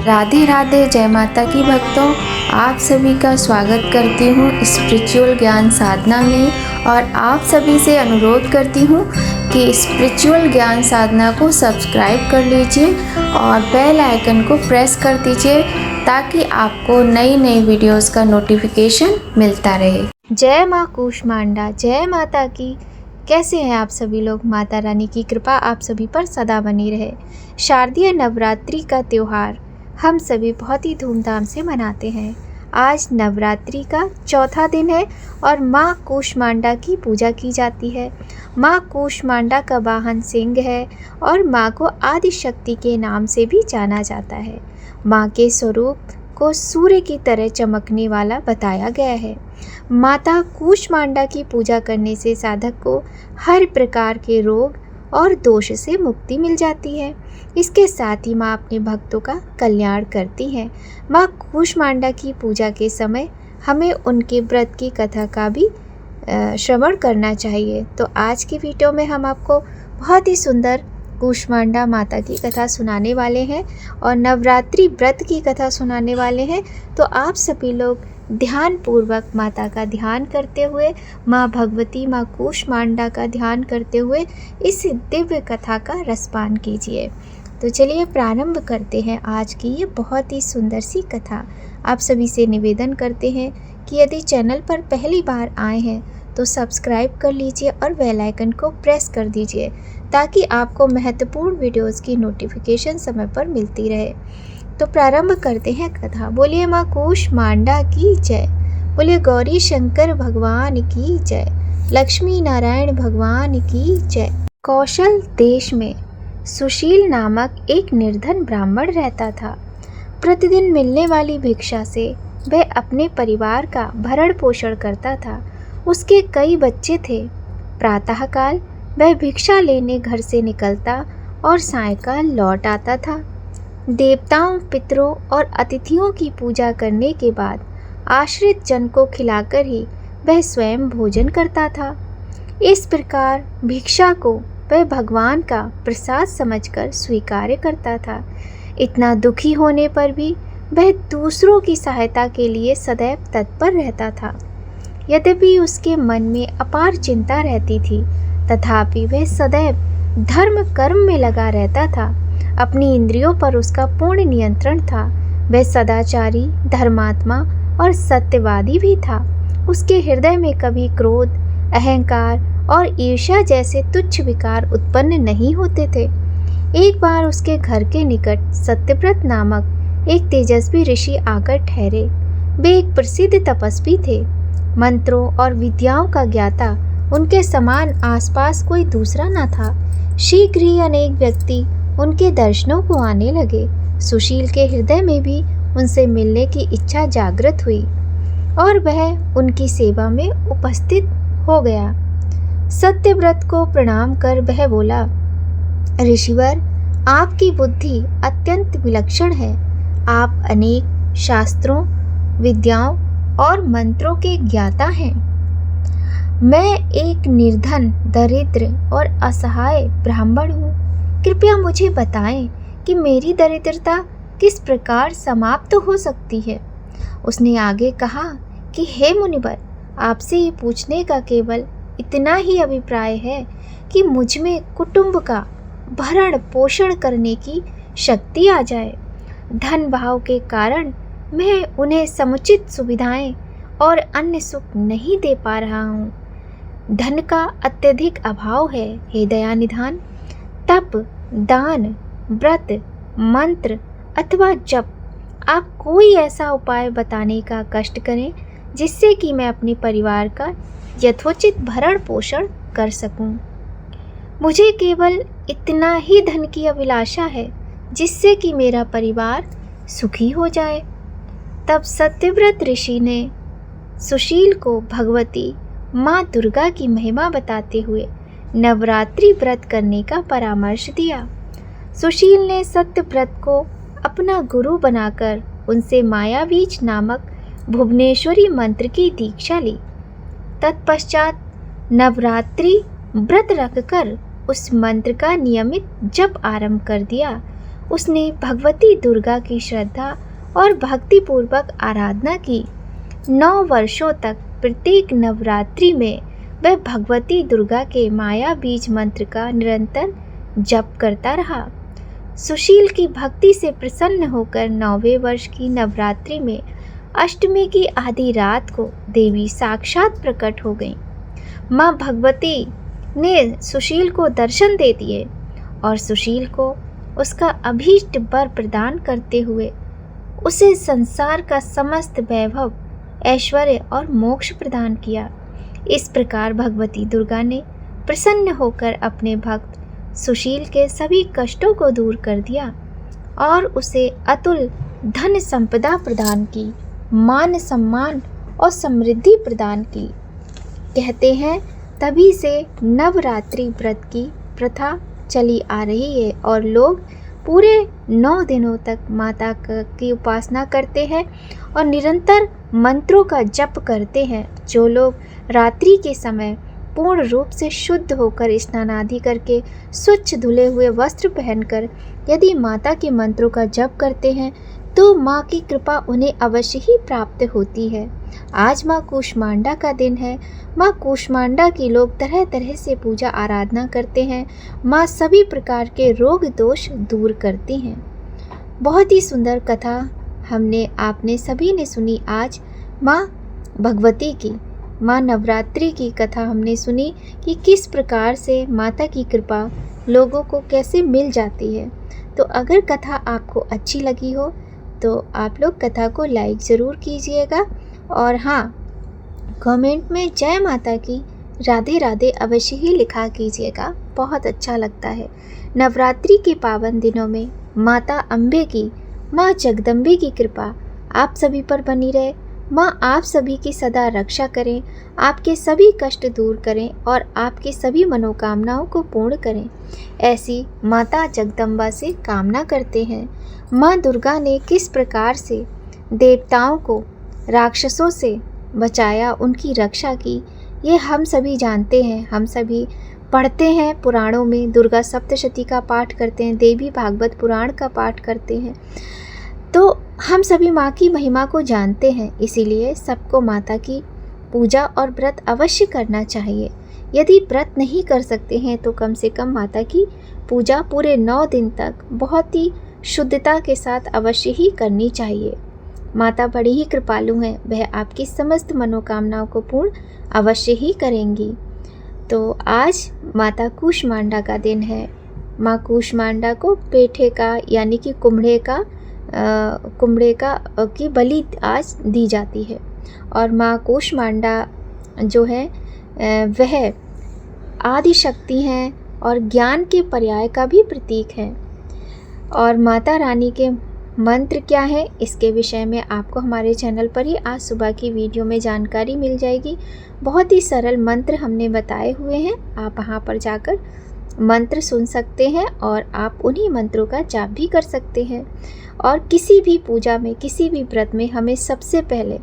राधे राधे, जय माता की भक्तों। आप सभी का स्वागत करती हूँ स्पिरिचुअल ज्ञान साधना में और आप सभी से अनुरोध करती हूँ कि स्पिरिचुअल ज्ञान साधना को सब्सक्राइब कर लीजिए और बेल आइकन को प्रेस कर दीजिए ताकि आपको नई नई वीडियोस का नोटिफिकेशन मिलता रहे। जय माँ कूष्मांडा, जय माता की। कैसे हैं आप सभी लोग? माता रानी की कृपा आप सभी पर सदा बनी रहे। शारदीय नवरात्रि का त्यौहार हम सभी बहुत ही धूमधाम से मनाते हैं। आज नवरात्रि का चौथा दिन है और माँ कूष्मांडा की पूजा की जाती है। माँ कूष्मांडा का वाहन सिंह है और माँ को आदि शक्ति के नाम से भी जाना जाता है। माँ के स्वरूप को सूर्य की तरह चमकने वाला बताया गया है। माता कूष्मांडा की पूजा करने से साधक को हर प्रकार के रोग और दोष से मुक्ति मिल जाती है। इसके साथ ही माँ अपने भक्तों का कल्याण करती हैं। माँ कूष्मांडा की पूजा के समय हमें उनके व्रत की कथा का भी श्रवण करना चाहिए। तो आज की वीडियो में हम आपको बहुत ही सुंदर कूष्मांडा माता की कथा सुनाने वाले हैं और नवरात्रि व्रत की कथा सुनाने वाले हैं। तो आप सभी लोग ध्यान पूर्वक माता का ध्यान करते हुए, माँ भगवती माँ कूष्मांडा का ध्यान करते हुए इस दिव्य कथा का रसपान कीजिए। तो चलिए प्रारंभ करते हैं आज की ये बहुत ही सुंदर सी कथा। आप सभी से निवेदन करते हैं कि यदि चैनल पर पहली बार आए हैं तो सब्सक्राइब कर लीजिए और बेल आइकन को प्रेस कर दीजिए ताकि आपको महत्वपूर्ण वीडियोस की नोटिफिकेशन समय पर मिलती रहे। तो प्रारंभ करते हैं कथा। बोलिए माँ कूष्मांडा की जय, बोलिए गौरी शंकर भगवान की जय, लक्ष्मी नारायण भगवान की जय। कौशल देश में सुशील नामक एक निर्धन ब्राह्मण रहता था। प्रतिदिन मिलने वाली भिक्षा से वह अपने परिवार का भरण पोषण करता था। उसके कई बच्चे थे। प्रातःकाल वह भिक्षा लेने घर से निकलता और सायंकाल लौट आता था। देवताओं, पितरों और अतिथियों की पूजा करने के बाद आश्रित जन को खिलाकर ही वह स्वयं भोजन करता था। इस प्रकार भिक्षा को वह भगवान का प्रसाद समझकर स्वीकार करता था। इतना दुखी होने पर भी वह दूसरों की सहायता के लिए सदैव तत्पर रहता था। यद्यपि उसके मन में अपार चिंता रहती थी, तथापि वह सदैव धर्म कर्म में लगा रहता था। अपनी इंद्रियों पर उसका पूर्ण नियंत्रण था। वह सदाचारी, धर्मात्मा और सत्यवादी भी था। उसके हृदय में कभी क्रोध, अहंकार और ईर्ष्या जैसे तुच्छ विकार उत्पन्न नहीं होते थे। एक बार उसके घर के निकट सत्यव्रत नामक एक तेजस्वी ऋषि आकर ठहरे। वे एक प्रसिद्ध तपस्वी थे। मंत्रों और विद्याओं का ज्ञाता उनके समान आसपास कोई दूसरा न था। शीघ्र ही अनेक व्यक्ति उनके दर्शनों को आने लगे। सुशील के हृदय में भी उनसे मिलने की इच्छा जागृत हुई और वह उनकी सेवा में उपस्थित हो गया। सत्यव्रत को प्रणाम कर वह बोला, ऋषिवर, आपकी बुद्धि अत्यंत विलक्षण है। आप अनेक शास्त्रों, विद्याओं और मंत्रों के ज्ञाता हैं। मैं एक निर्धन, दरिद्र और असहाय ब्राह्मण हूँ। कृपया मुझे बताएं कि मेरी दरिद्रता किस प्रकार समाप्त हो सकती है। उसने आगे कहा कि हे मुनिवर, आपसे ये पूछने का केवल इतना ही अभिप्राय है कि मुझ में कुटुंब का भरण पोषण करने की शक्ति आ जाए। धन भाव के कारण मैं उन्हें समुचित सुविधाएं और अन्य सुख नहीं दे पा रहा हूँ। धन का अत्यधिक अभाव है। हे दयानिधान, तप, दान, व्रत, मंत्र अथवा जप, आप कोई ऐसा उपाय बताने का कष्ट करें जिससे कि मैं अपने परिवार का यथोचित भरण पोषण कर सकूं। मुझे केवल इतना ही धन की अभिलाषा है जिससे कि मेरा परिवार सुखी हो जाए। तब सत्यव्रत ऋषि ने सुशील को भगवती माँ दुर्गा की महिमा बताते हुए नवरात्रि व्रत करने का परामर्श दिया। सुशील ने सत्यव्रत को अपना गुरु बनाकर उनसे मायाबीज नामक भुवनेश्वरी मंत्र की दीक्षा ली। तत्पश्चात नवरात्रि व्रत रखकर उस मंत्र का नियमित जप आरंभ कर दिया। उसने भगवती दुर्गा की श्रद्धा और भक्तिपूर्वक आराधना की। 9 वर्षों तक प्रत्येक नवरात्रि में वह भगवती दुर्गा के माया बीज मंत्र का निरंतर जप करता रहा। सुशील की भक्ति से प्रसन्न होकर 9वें वर्ष की नवरात्रि में अष्टमी की आधी रात को देवी साक्षात प्रकट हो गईं। माँ भगवती ने सुशील को दर्शन दे दिए और सुशील को उसका अभीष्ट वर प्रदान करते हुए उसे संसार का समस्त वैभव, ऐश्वर्य और मोक्ष प्रदान किया। इस प्रकार भगवती दुर्गा ने प्रसन्न होकर अपने भक्त सुशील के सभी कष्टों को दूर कर दिया और उसे अतुल धन संपदा प्रदान की, मान सम्मान और समृद्धि प्रदान की। कहते हैं तभी से नवरात्रि व्रत की प्रथा चली आ रही है और लोग पूरे 9 दिनों तक माता की उपासना करते हैं और निरंतर मंत्रों का जप करते हैं। जो लोग रात्रि के समय पूर्ण रूप से शुद्ध होकर स्नान आदि करके स्वच्छ धुले हुए वस्त्र पहनकर यदि माता के मंत्रों का जप करते हैं तो माँ की कृपा उन्हें अवश्य ही प्राप्त होती है। आज माँ कूष्मांडा का दिन है। माँ कूष्मांडा की लोग तरह तरह से पूजा आराधना करते हैं। माँ सभी प्रकार के रोग दोष दूर करती हैं। बहुत ही सुंदर कथा आपने सभी ने सुनी। आज माँ भगवती की, माँ नवरात्रि की कथा हमने सुनी कि किस प्रकार से माता की कृपा लोगों को कैसे मिल जाती है। तो अगर कथा आपको अच्छी लगी हो तो आप लोग कथा को लाइक ज़रूर कीजिएगा और हाँ, कमेंट में जय माता की, राधे राधे अवश्य ही लिखा कीजिएगा, बहुत अच्छा लगता है। नवरात्रि के पावन दिनों में माता अम्बे की, माँ जगदम्बे की कृपा आप सभी पर बनी रहे। माँ आप सभी की सदा रक्षा करें, आपके सभी कष्ट दूर करें और आपकी सभी मनोकामनाओं को पूर्ण करें, ऐसी माता जगदम्बा से कामना करते हैं। माँ दुर्गा ने किस प्रकार से देवताओं को राक्षसों से बचाया, उनकी रक्षा की, ये हम सभी जानते हैं। हम सभी पढ़ते हैं पुराणों में, दुर्गा सप्तशती का पाठ करते हैं, देवी भागवत पुराण का पाठ करते हैं। तो हम सभी माँ की महिमा को जानते हैं, इसीलिए सबको माता की पूजा और व्रत अवश्य करना चाहिए। यदि व्रत नहीं कर सकते हैं तो कम से कम माता की पूजा पूरे 9 दिन तक बहुत ही शुद्धता के साथ अवश्य ही करनी चाहिए। माता बड़ी ही कृपालु हैं, वह आपकी समस्त मनोकामनाओं को पूर्ण अवश्य ही करेंगी। तो आज माता कूष्मांडा का दिन है। माँ कूष्मांडा को पेठे का यानी कि कुम्भड़े की बलि आज दी जाती है और माँ कूष्मांडा जो है वह आदि शक्ति हैं और ज्ञान के पर्याय का भी प्रतीक है। और माता रानी के मंत्र क्या है, इसके विषय में आपको हमारे चैनल पर ही आज सुबह की वीडियो में जानकारी मिल जाएगी। बहुत ही सरल मंत्र हमने बताए हुए हैं, आप वहाँ पर जाकर मंत्र सुन सकते हैं और आप उन्हीं मंत्रों का जाप भी कर सकते हैं। और किसी भी पूजा में, किसी भी व्रत में हमें सबसे पहले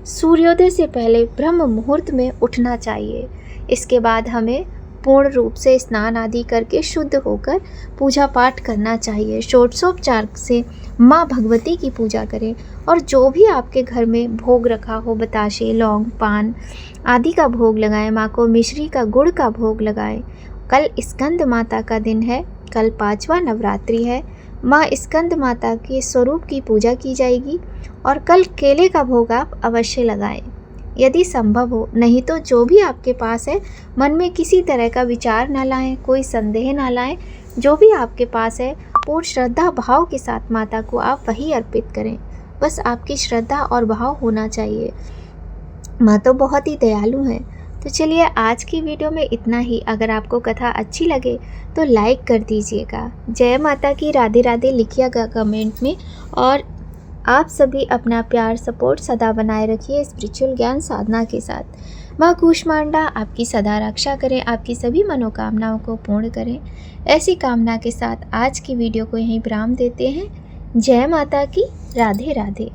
सूर्योदय से पहले ब्रह्म मुहूर्त में उठना चाहिए। इसके बाद हमें पूर्ण रूप से स्नान आदि करके शुद्ध होकर पूजा पाठ करना चाहिए। षोडशोपचार से माँ भगवती की पूजा करें और जो भी आपके घर में भोग रखा हो, बताशे, लौंग, पान आदि का भोग लगाएं। माँ को मिश्री का, गुड़ का भोग लगाएं। कल स्कंद माता का दिन है, कल 5वां नवरात्रि है। माँ स्कंद माता के स्वरूप की पूजा की जाएगी और कल केले का भोग आप अवश्य लगाएं यदि संभव हो। नहीं तो जो भी आपके पास है, मन में किसी तरह का विचार ना लाएं, कोई संदेह ना लाएं। जो भी आपके पास है पूर्ण श्रद्धा भाव के साथ माता को आप वही अर्पित करें। बस आपकी श्रद्धा और भाव होना चाहिए। माँ तो बहुत ही दयालु हैं। तो चलिए आज की वीडियो में इतना ही। अगर आपको कथा अच्छी लगे तो लाइक कर दीजिएगा। जय माता की, राधे राधे लिखिएगा कमेंट में। और आप सभी अपना प्यार, सपोर्ट सदा बनाए रखिए स्पिरिचुअल ज्ञान साधना के साथ। माँ कूष्मांडा आपकी सदा रक्षा करें, आपकी सभी मनोकामनाओं को पूर्ण करें। ऐसी कामना के साथ आज की वीडियो को यहीं विराम देते हैं। जय माता की, राधे राधे।